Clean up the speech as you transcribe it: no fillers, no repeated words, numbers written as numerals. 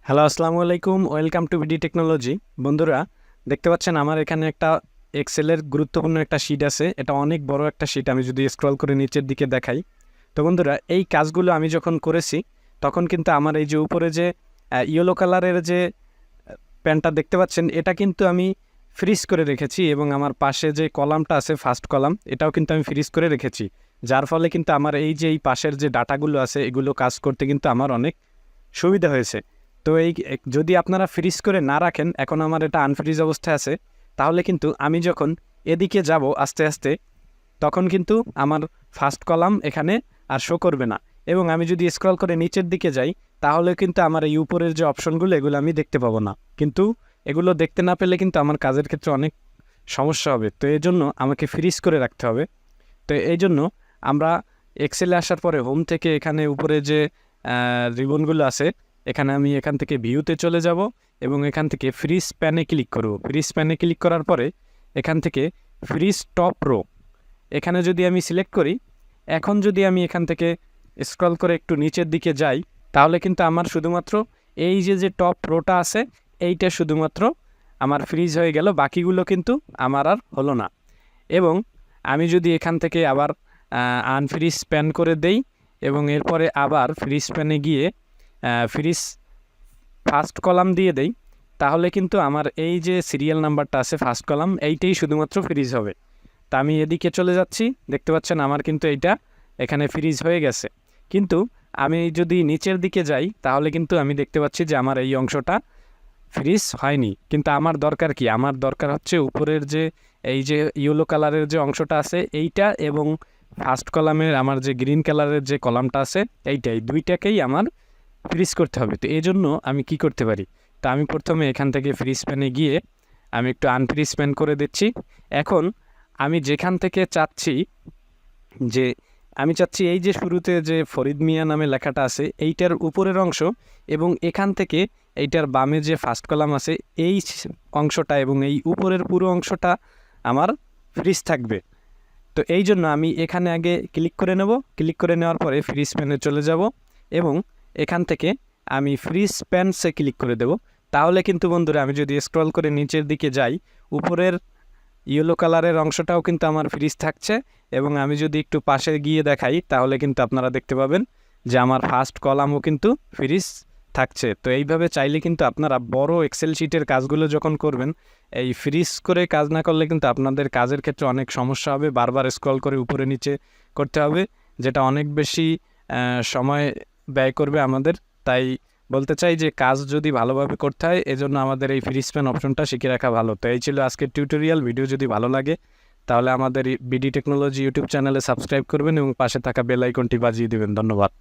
Hello, আসসালামু আলাইকুম। Welcome to BD technology. বন্ধুরা, দেখতে পাচ্ছেন আমার এখানে একটা এক্সেলের গুরুত্বপূর্ণ একটা শিট আছে। এটা অনেক বড় একটা শিট। আমি যদি স্ক্রল করে নিচের দিকে দেখাই, তো বন্ধুরা এই কাজগুলো আমি যখন করেছি তখন কিন্তু আমার এই যে উপরে যে ইয়েলো কালারের যে প্যানটা দেখতে পাচ্ছেন, এটা কিন্তু আমি ফ্রিজ করে রেখেছি এবং আমার পাশে যে কলামটা আছে ফার্স্ট কলাম, এটাও কিন্তু আমি ফ্রিজ করে রেখেছি। যার ফলে কিন্তু আমার এই যে এই পাশের যে ডাটাগুলো আছে এগুলো কাজ করতে কিন্তু আমার অনেক সুবিধা হয়েছে। তো যদি আপনারা ফ্রিজ করে না রাখেন, এখন আমার এটা আনফ্রিজ অবস্থায় আছে, তাহলে কিন্তু আমি যখন এদিকে যাব আস্তে আস্তে, তখন কিন্তু আমার ফার্স্ট কলাম এখানে আর শো করবে না। এবং আমি যদি স্ক্রল করে নিচের দিকে যাই, তাহলে কিন্তু আমার এই উপরের যে অপশনগুলো এগুলো আমি দেখতে পাবো না। কিন্তু এগুলো দেখতে না পেলে কিন্তু আমার কাজের ক্ষেত্রে অনেক সমস্যা হবে। তো এই জন্য আমাকে ফ্রিজ করে রাখতে হবে। তো এই জন্য আমরা এক্সেলে আসার পরে হোম থেকে এখানে উপরে যে রিবনগুলো আছে, এখান থেকে ভিউতে চলে যাব এবং এখান থেকে ফ্রিজ প্যানে ক্লিক করব। ফ্রিজ প্যানে ক্লিক করার পরে এখান থেকে ফ্রিজ টপ রো এখানে যদি আমি সিলেক্ট করি, এখন যদি আমি এখান থেকে স্ক্রল করে একটু নিচের দিকে যাই, তাহলে কিন্তু আমার শুধুমাত্র এই যে টপ রোটা আছে এইটা শুধুমাত্র আমার ফ্রিজ হয়ে গেল, বাকিগুলো কিন্তু আমার আর হলো না। এবং আমি যদি এখান থেকে আবার আনফ্রিজ প্যান করে দেই এবং এরপরে আবার ফ্রিজ প্যানে গিয়ে ফ্রিজ ফার্স্ট কলাম দিয়ে দেই, তাহলে কিন্তু আমার এই যে সিরিয়াল নাম্বারটা আছে ফার্স্ট কলাম, এইটাই শুধুমাত্র ফ্রিজ হবে। তা আমি এদিকে চলে যাচ্ছি, দেখতে পাচ্ছেন আমার কিন্তু এইটা এখানে ফ্রিজ হয়ে গেছে। কিন্তু আমি যদি নিচের দিকে যাই, তাহলে কিন্তু আমি দেখতে পাচ্ছি যে আমার এই অংশটা ফ্রিজ হয়নি। কিন্তু আমার দরকার কি? আমার দরকার হচ্ছে উপরের যে এই যে ইয়েলো কালারের যে অংশটা আছে এইটা, এবং ফার্স্ট কলামের আমার যে গ্রিন কালারের যে কলামটা আছে এইটাই, দুইটাকেই আমার ফ্রিজ করতে হবে। তো এই জন্য আমি কি করতে পারি? তা আমি প্রথমে এখান থেকে ফ্রিজ প্যানে গিয়ে আমি একটু আনফ্রিজ প্যান করে দিচ্ছি। এখন আমি যেখান থেকে চাচ্ছি যে আমি চাচ্ছি এই যে শুরুতে যে ফরিদ মিয়া নামে লেখাটা আছে এইটার উপরের অংশ, এবং এখান থেকে এইটার বামে যে ফার্স্ট কলাম আছে এই অংশটা এবং এই উপরের পুরো অংশটা আমার ফ্রিজ থাকবে। তো এই জন্য আমি এখানে আগে ক্লিক করে নেব। ক্লিক করে নেওয়ার পরে ফ্রিজ প্যানে চলে যাব এবং এখান থেকে আমি ফ্রিজ প্যানসে ক্লিক করে দেব। তাহলে কিন্তু বন্ধুরা আমি যদি স্ক্রল করে নিচের দিকে যাই, উপরের ইয়েলো কালারের অংশটাও কিন্তু আমার ফ্রিজ থাকছে, এবং আমি যদি একটু পাশে গিয়ে দেখাই, তাহলে কিন্তু আপনারা দেখতে পাবেন যে আমার ফার্স্ট কলামও কিন্তু ফ্রিজ থাকছে। তো এইভাবে চাইলে কিন্তু আপনারা বড় এক্সেল শিটের কাজগুলো যখন করবেন, এই ফ্রিজ করে কাজ না করলে কিন্তু আপনাদের কাজের ক্ষেত্রে অনেক সমস্যা হবে। বারবার স্ক্রল করে উপরে নিচে করতে হবে, যেটা অনেক বেশি সময় ব্যয় করবে আমাদের। তাই বলতে চাই যে কাজ যদি ভালোভাবে করতে হয়, এজন্য আমাদের এই ফ্রিজ প্যান অপশনটা শিখে রাখা ভালো। তো এই ছিল আজকের টিউটোরিয়াল। ভিডিও যদি ভালো লাগে তাহলে আমাদের বিডি টেকনোলজি ইউটিউব চ্যানেলে সাবস্ক্রাইব করবেন এবং পাশে থাকা বেল আইকনটি বাজিয়ে দেবেন। ধন্যবাদ।